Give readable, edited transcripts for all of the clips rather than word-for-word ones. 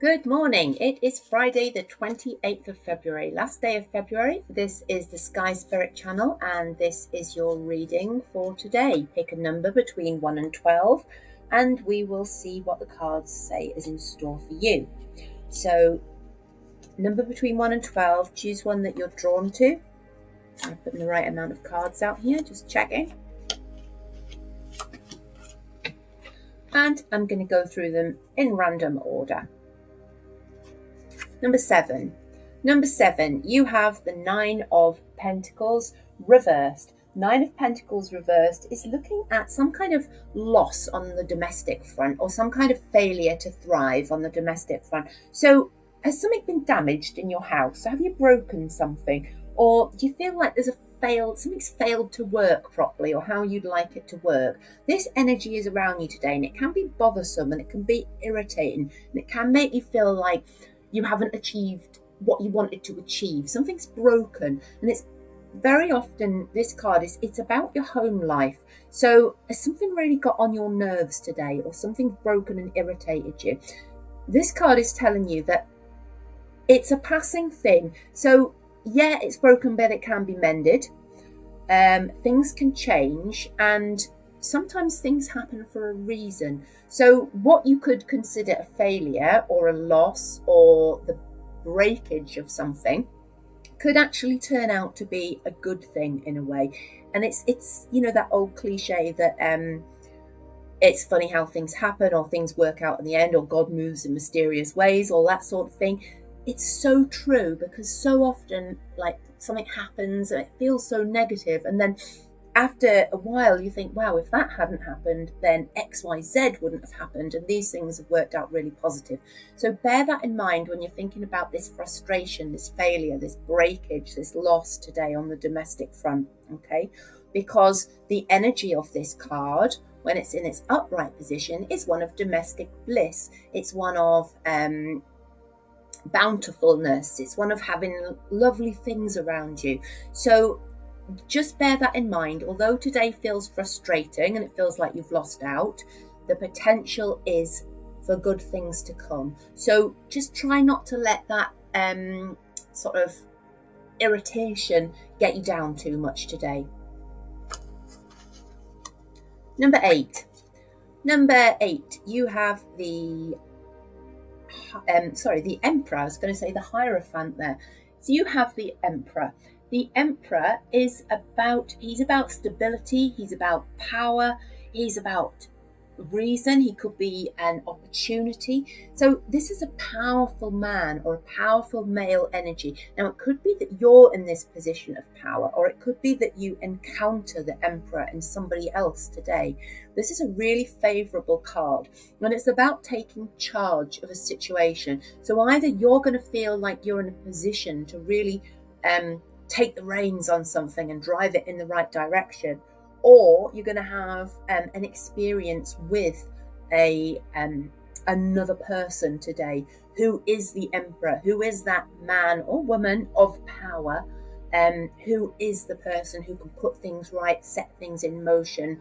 Good morning. It is Friday, the 28th of February, last day of February. This is the Sky Spirit channel, and this is your reading for today. Pick a number between 1 and 12, and we will see what the cards say is in store for you. So, number between 1 and 12, choose one that you're drawn to. I'm putting the right amount of cards out here, just checking. And I'm going to go through them in random order. Number 7. Number 7, you have the 9 of Pentacles reversed. 9 of Pentacles reversed is looking at some kind of loss on the domestic front, or some kind of failure to thrive on the domestic front. So has something been damaged in your house? Have you broken something? Or do you feel like something's failed to work properly, or how you'd like it to work? This energy is around you today, and it can be bothersome, and it can be irritating, and it can make you feel like you haven't achieved what you wanted to achieve. Something's broken, and it's very often, this card it's about your home life. So has something really got on your nerves today, or something broken and irritated you? This card is telling you that it's a passing thing. So yeah, it's broken, but it can be mended. Things can change, and sometimes things happen for a reason. So what you could consider a failure or a loss or the breakage of something could actually turn out to be a good thing in a way. And it's that old cliche that it's funny how things happen, or things work out in the end, or God moves in mysterious ways, all that sort of thing. It's so true, because so often, like, something happens and it feels so negative, and then after a while you think, wow, if that hadn't happened, then XYZ wouldn't have happened, and these things have worked out really positive. So bear that in mind when you're thinking about this frustration, this failure, this breakage, this loss today on the domestic front, okay? Because the energy of this card, when it's in its upright position, is one of domestic bliss. It's one of bountifulness. It's one of having lovely things around you. So just bear that in mind. Although today feels frustrating and it feels like you've lost out, the potential is for good things to come. So just try not to let that sort of irritation get you down too much today. Number 8. Number 8, you have the Emperor. I was going to say the Hierophant there. So you have the Emperor. The Emperor he's about stability, he's about power, he's about reason, he could be an opportunity. So this is a powerful man, or a powerful male energy. Now it could be that you're in this position of power, or it could be that you encounter the Emperor in somebody else today. This is a really favorable card, and it's about taking charge of a situation. So either you're going to feel like you're in a position to really take the reins on something and drive it in the right direction, or you're going to have an experience with another person today who is the Emperor, who is that man or woman of power, who is the person who can put things right, set things in motion,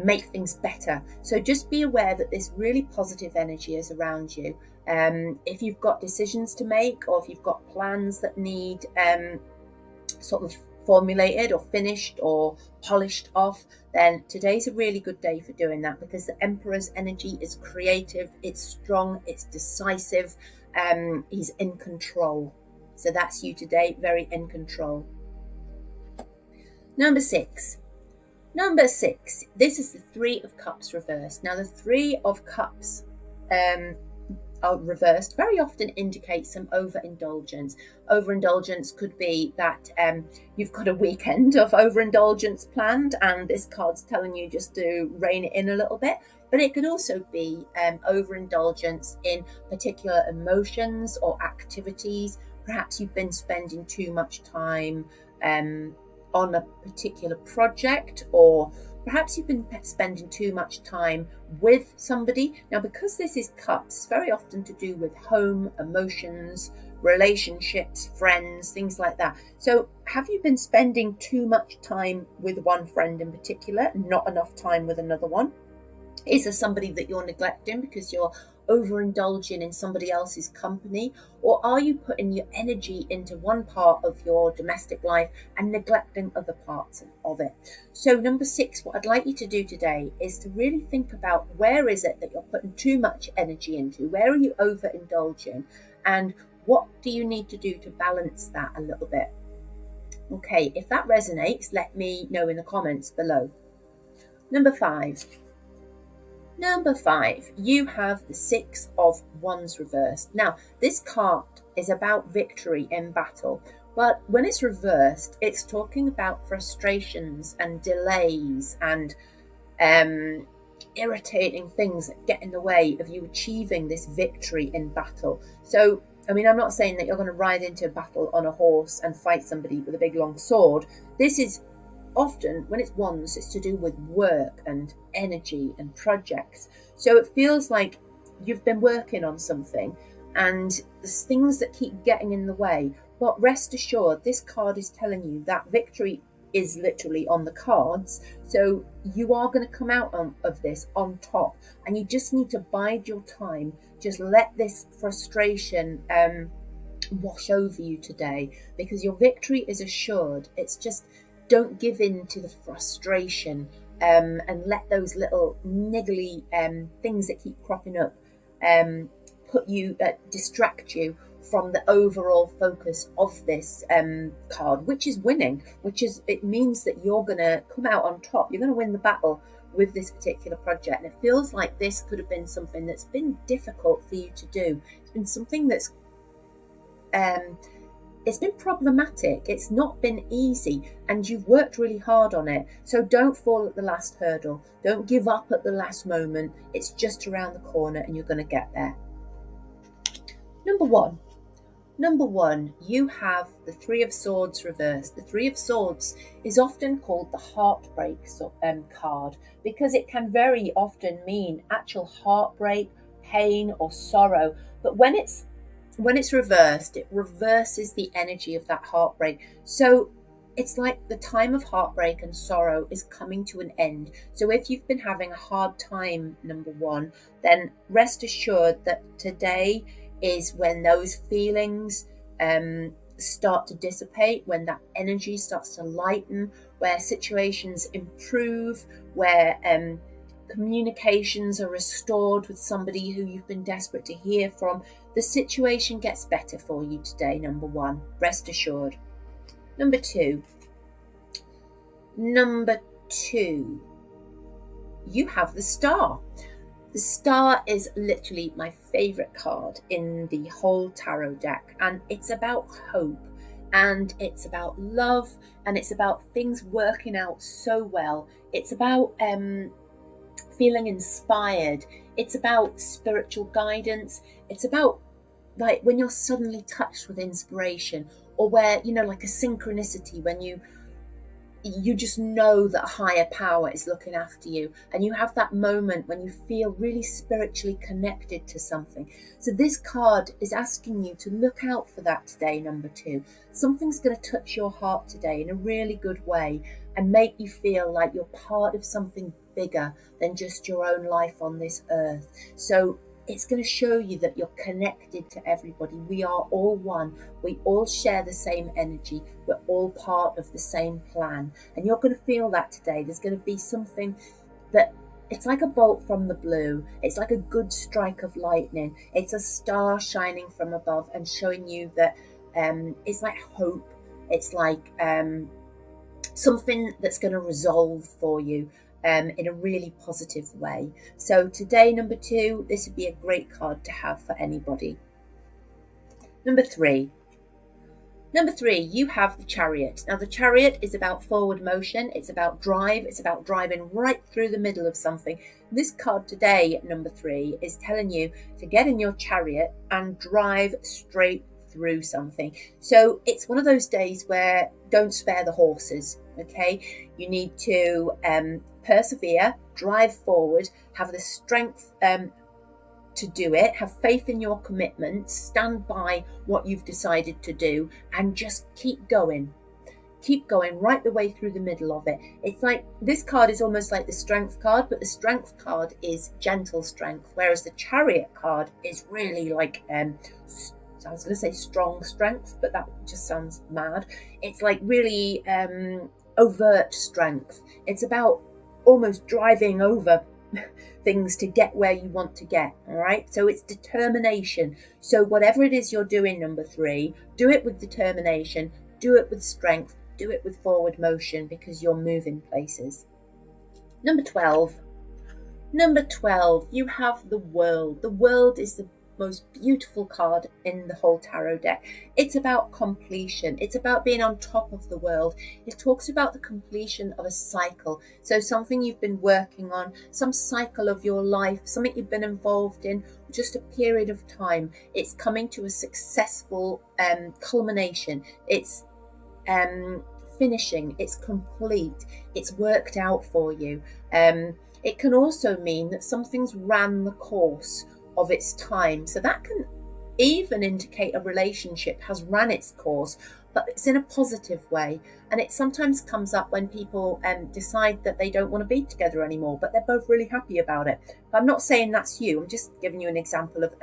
make things better. So just be aware that this really positive energy is around you. If you've got decisions to make, or if you've got plans that need sort of formulated or finished or polished off, then today's a really good day for doing that, because the Emperor's energy is creative, it's strong, it's decisive, he's in control. So that's you today, very in control. Number 6. Number 6, this is the 3 of Cups reversed. Now the 3 of Cups are reversed very often indicates some overindulgence. Overindulgence could be that you've got a weekend of overindulgence planned, and this card's telling you just to rein it in a little bit. But it could also be overindulgence in particular emotions or activities. Perhaps you've been spending too much time on a particular project, or perhaps you've been spending too much time with somebody. Now, because this is Cups, it's very often to do with home, emotions, relationships, friends, things like that. So have you been spending too much time with one friend in particular, not enough time with another one? Is there somebody that you're neglecting because you're overindulging in somebody else's company? Or are you putting your energy into one part of your domestic life and neglecting other parts of it? So, number 6, what I'd like you to do today is to really think about where is it that you're putting too much energy into? Where are you overindulging? And what do you need to do to balance that a little bit? Okay, if that resonates, let me know in the comments below. Number 5. Number 5, you have the 6 of Wands reversed. Now, this card is about victory in battle, but when it's reversed, it's talking about frustrations and delays and irritating things that get in the way of you achieving this victory in battle. So, I mean, I'm not saying that you're going to ride into a battle on a horse and fight somebody with a big long sword. This is often, when it's wands, it's to do with work and energy and projects. So it feels like you've been working on something and there's things that keep getting in the way. But rest assured, this card is telling you that victory is literally on the cards. So you are going to come out of this on top, and you just need to bide your time. Just let this frustration wash over you today, because your victory is assured. It's just, don't give in to the frustration, and let those little niggly things that keep cropping up distract you from the overall focus of this card, which is winning, it means that you're going to come out on top. You're going to win the battle with this particular project. And it feels like this could have been something that's been difficult for you to do. It's been something that's it's been problematic. It's not been easy, and you've worked really hard on it. So don't fall at the last hurdle. Don't give up at the last moment. It's just around the corner and you're going to get there. Number one, you have the Three of Swords reversed. The Three of Swords is often called the heartbreak card, because it can very often mean actual heartbreak, pain, or sorrow. But when it's reversed, it reverses the energy of that heartbreak. So it's like the time of heartbreak and sorrow is coming to an end. So if you've been having a hard time, number one, then rest assured that today is when those feelings start to dissipate, when that energy starts to lighten, where situations improve, where communications are restored with somebody who you've been desperate to hear from. The situation gets better for you today, number one. Rest assured. Number two, you have the Star. The Star is literally my favourite card in the whole tarot deck, and it's about hope, and it's about love, and it's about things working out so well. It's about feeling inspired. It's about spiritual guidance. It's about like when you're suddenly touched with inspiration, or where, you know, like a synchronicity, when you just know that a higher power is looking after you, and you have that moment when you feel really spiritually connected to something. So this card is asking you to look out for that today, number two. Something's going to touch your heart today in a really good way and make you feel like you're part of something bigger than just your own life on this earth. So it's going to show you that you're connected to everybody. We are all one. We all share the same energy. We're all part of the same plan. And you're going to feel that today. There's going to be something that, it's like a bolt from the blue. It's like a good strike of lightning. It's a star shining from above and showing you that it's like hope. It's like something that's going to resolve for you in a really positive way. So today, number two, this would be a great card to have for anybody. Number three, you have the Chariot. Now, the Chariot is about forward motion. It's about drive. It's about driving right through the middle of something. This card today, number three, is telling you to get in your chariot and drive straight through something. So it's one of those days where don't spare the horses, okay? You need to persevere, drive forward, have the strength to do it, have faith in your commitment, stand by what you've decided to do, and just keep going. keep going right the way through the middle of it. It's like this card is almost like the Strength card, but the Strength card is gentle strength, whereas the Chariot card is really like I was going to say strong strength, but that just sounds mad. It's like really overt strength. It's about almost driving over things to get where you want to get. All right, so it's determination. So whatever it is you're doing, number 3, do it with determination, do it with strength, do it with forward motion, because you're moving places. Number 12, you have the World. The World is the most beautiful card in the whole tarot deck. It's about completion. It's about being on top of the world. It talks about the completion of a cycle. So something you've been working on, some cycle of your life, something you've been involved in, just a period of time. It's coming to a successful culmination. It's finishing. It's complete. It's worked out for you. It can also mean that something's ran the course of its time. So that can even indicate a relationship has ran its course, but it's in a positive way. And it sometimes comes up when people decide that they don't want to be together anymore, but they're both really happy about it. But I'm not saying that's you. I'm just giving you an example of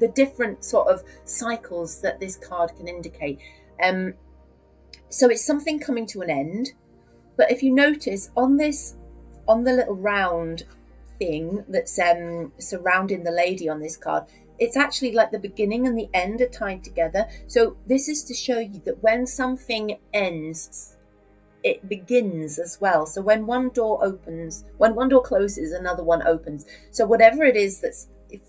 the different sort of cycles that this card can indicate. So it's something coming to an end. But if you notice on the little round thing that's surrounding the lady on this card, it's actually like the beginning and the end are tied together. So this is to show you that when something ends, it begins as well. So when one door closes, another one opens. So whatever it is that's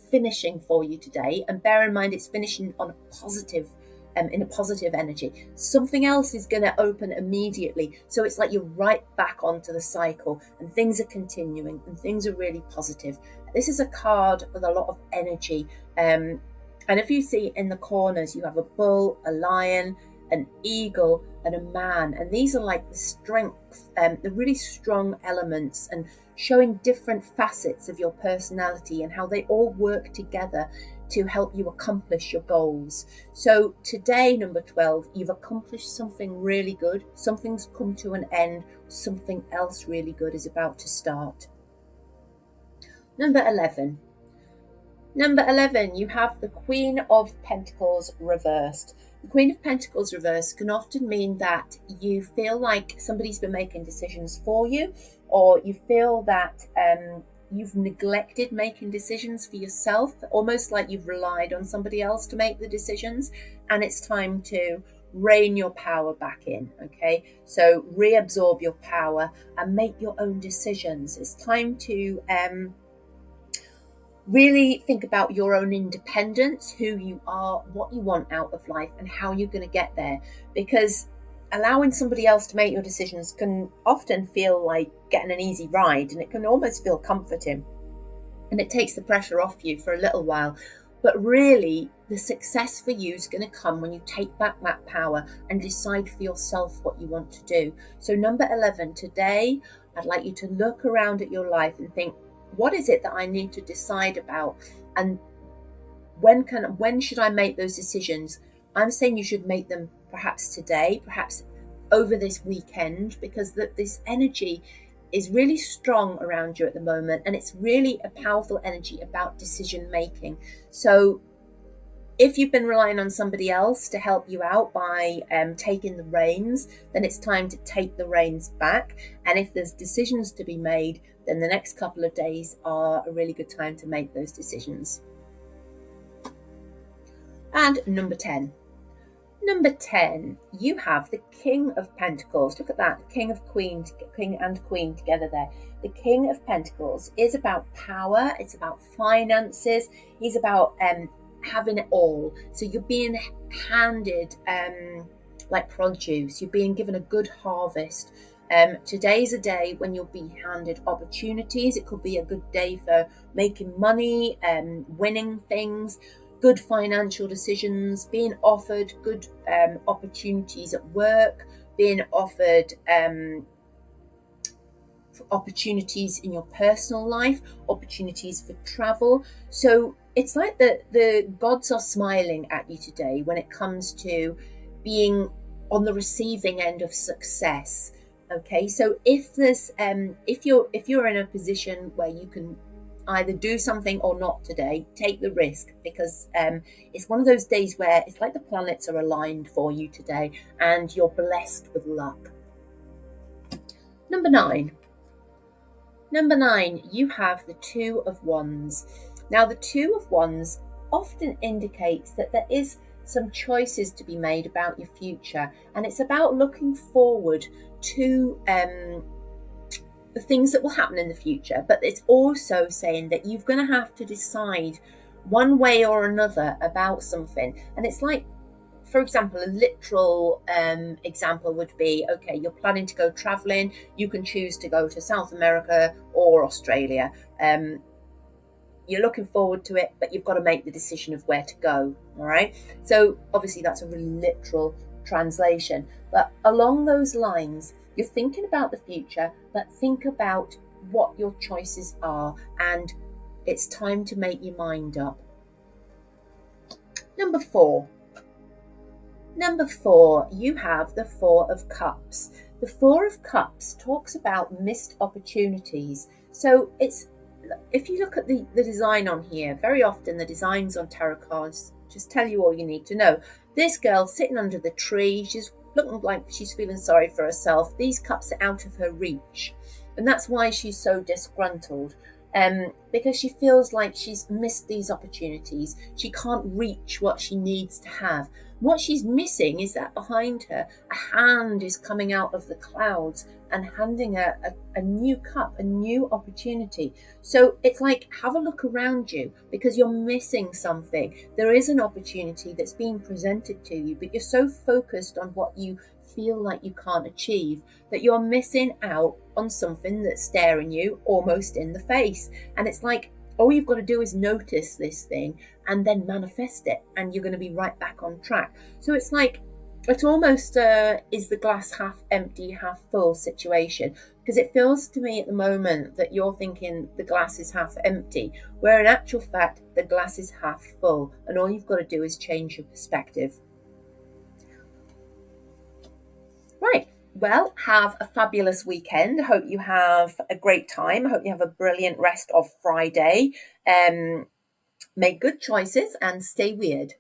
finishing for you today, and bear in mind it's finishing on a positive in a positive energy, something else is going to open immediately. So it's like you're right back onto the cycle, and things are continuing, and things are really positive. This is a card with a lot of energy, and if you see in the corners, you have a bull, a lion, an eagle, and a man, and these are like the strength, the really strong elements, and showing different facets of your personality and how they all work together to help you accomplish your goals. So today, number 12, you've accomplished something really good. Something's come to an end. Something else really good is about to start. Number 11. Number 11, you have the Queen of Pentacles reversed. The Queen of Pentacles reversed can often mean that you feel like somebody's been making decisions for you, or you feel that you've neglected making decisions for yourself, almost like you've relied on somebody else to make the decisions, and it's time to rein your power back in. Okay, so reabsorb your power and make your own decisions. It's time to really think about your own independence, who you are, what you want out of life, and how you're going to get there. Because allowing somebody else to make your decisions can often feel like getting an easy ride, and it can almost feel comforting, and it takes the pressure off you for a little while. But really, the success for you is going to come when you take back that power and decide for yourself what you want to do. So number 11, today, I'd like you to look around at your life and think, what is it that I need to decide about? And when should I make those decisions? I'm saying you should make them perhaps today, perhaps over this weekend, because this energy is really strong around you at the moment, and it's really a powerful energy about decision making. So if you've been relying on somebody else to help you out by taking the reins, then it's time to take the reins back. And if there's decisions to be made, then the next couple of days are a really good time to make those decisions. And number 10. Number 10, you have the King of Pentacles. Look at that, King and Queen together there. The King of Pentacles is about power, it's about finances, he's about having it all. So you're being handed like produce, you're being given a good harvest. Today's a day when you'll be handed opportunities. It could be a good day for making money, winning things, good financial decisions, being offered good opportunities at work, being offered opportunities in your personal life, opportunities for travel. So it's like the gods are smiling at you today when it comes to being on the receiving end of success. Okay, so if you're in a position where you can either do something or not today, take the risk, because it's one of those days where it's like the planets are aligned for you today and you're blessed with luck. Number nine. Number nine, you have the Two of Wands. Now, the Two of Wands often indicates that there is some choices to be made about your future, and it's about looking forward to the things that will happen in the future. But it's also saying that you're going to have to decide one way or another about something, and it's like, for example, a literal example would be, okay, you're planning to go traveling. You can choose to go to South America or Australia. You're looking forward to it, but you've got to make the decision of where to go. All right. So obviously that's a really literal translation. But along those lines, you're thinking about the future, but think about what your choices are. And it's time to make your mind up. Number four. Number four, you have the Four of Cups. The Four of Cups talks about missed opportunities. So it's, if you look at the design on here, very often the designs on tarot cards just tell you all you need to know. This girl sitting under the tree, she's looking like she's feeling sorry for herself. These cups are out of her reach. And that's why she's so disgruntled. Because she feels like she's missed these opportunities. She can't reach what she needs to have. What she's missing is that behind her, a hand is coming out of the clouds and handing her a new cup, a new opportunity. So it's like, have a look around you, because you're missing something. There is an opportunity that's being presented to you, but you're so focused on what you feel like you can't achieve that you're missing out on something that's staring you almost in the face. And it's like, all you've got to do is notice this thing and then manifest it, and you're going to be right back on track. So it's like, it almost is the glass half empty, half full situation, because it feels to me at the moment that you're thinking the glass is half empty, where in actual fact the glass is half full, and all you've got to do is change your perspective. Right. Well, have a fabulous weekend. I hope you have a great time. I hope you have a brilliant rest of Friday. Make good choices and stay weird.